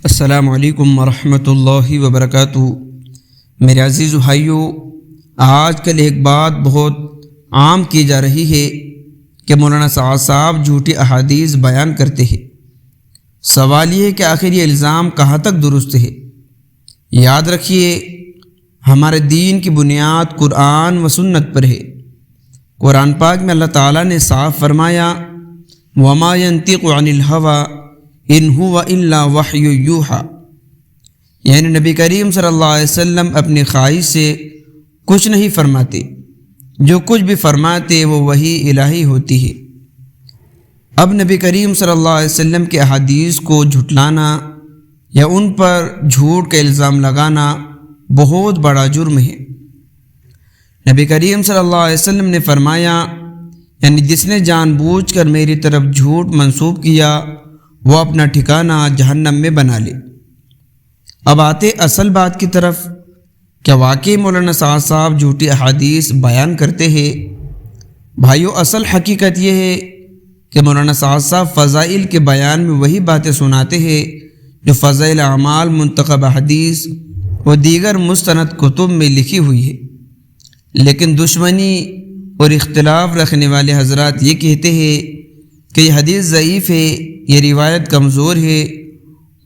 السلام علیکم ورحمۃ اللہ وبرکاتہ۔ میرے عزیز بھائیو، آج کل ایک بات بہت عام کی جا رہی ہے کہ مولانا سعد صاحب جھوٹی احادیث بیان کرتے ہیں۔ سوال یہ ہے کہ آخر یہ الزام کہاں تک درست ہے؟ یاد رکھیے، ہمارے دین کی بنیاد قرآن و سنت پر ہے۔ قرآن پاک میں اللہ تعالیٰ نے صاف فرمایا، وَمَا يَنطِقُ عَنِ الْهَوَىٰ ان هو الا وحی یوحیٰ، یعنی نبی کریم صلی اللہ علیہ وسلم اپنی خواہش سے کچھ نہیں فرماتے، جو کچھ بھی فرماتے وہ وحی الہی ہوتی ہے۔ اب نبی کریم صلی اللہ علیہ وسلم کے احادیث کو جھٹلانا یا ان پر جھوٹ کا الزام لگانا بہت بڑا جرم ہے۔ نبی کریم صلی اللہ علیہ وسلم نے فرمایا، یعنی جس نے جان بوجھ کر میری طرف جھوٹ منسوب کیا وہ اپنا ٹھکانہ جہنم میں بنا لے۔ اب آتے اصل بات کی طرف، کیا واقعی مولانا سعد صاحب جھوٹی احادیث بیان کرتے ہیں؟ بھائیو، اصل حقیقت یہ ہے کہ مولانا سعد صاحب فضائل کے بیان میں وہی باتیں سناتے ہیں جو فضائل اعمال، منتخب احادیث و دیگر مستند کتب میں لکھی ہوئی ہے، لیکن دشمنی اور اختلاف رکھنے والے حضرات یہ کہتے ہیں کہ یہ حدیث ضعیف ہے، یہ روایت کمزور ہے،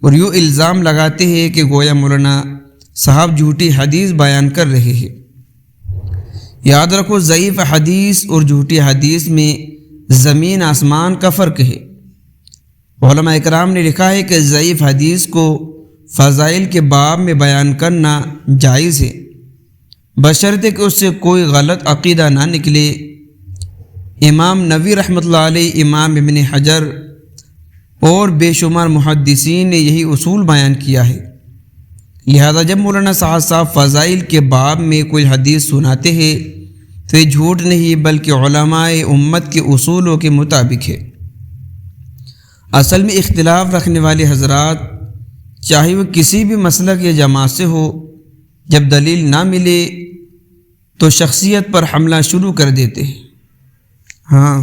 اور یوں الزام لگاتے ہیں کہ گویا مولانا صاحب جھوٹی حدیث بیان کر رہے ہیں۔ یاد رکھو، ضعیف حدیث اور جھوٹی حدیث میں زمین آسمان کا فرق ہے۔ علماء اکرام نے لکھا ہے کہ ضعیف حدیث کو فضائل کے باب میں بیان کرنا جائز ہے، بشرطے کہ اس سے کوئی غلط عقیدہ نہ نکلے۔ امام نووی رحمۃ اللہ علیہ، امام ابن حجر اور بے شمار محدثین نے یہی اصول بیان کیا ہے۔ لہذا جب مولانا سعد صاحب فضائل کے باب میں کوئی حدیث سناتے ہیں تو یہ جھوٹ نہیں بلکہ علماء امت کے اصولوں کے مطابق ہے۔ اصل میں اختلاف رکھنے والے حضرات، چاہے وہ کسی بھی مسلک یا جماعت سے ہو، جب دلیل نہ ملے تو شخصیت پر حملہ شروع کر دیتے ہیں۔ ہاں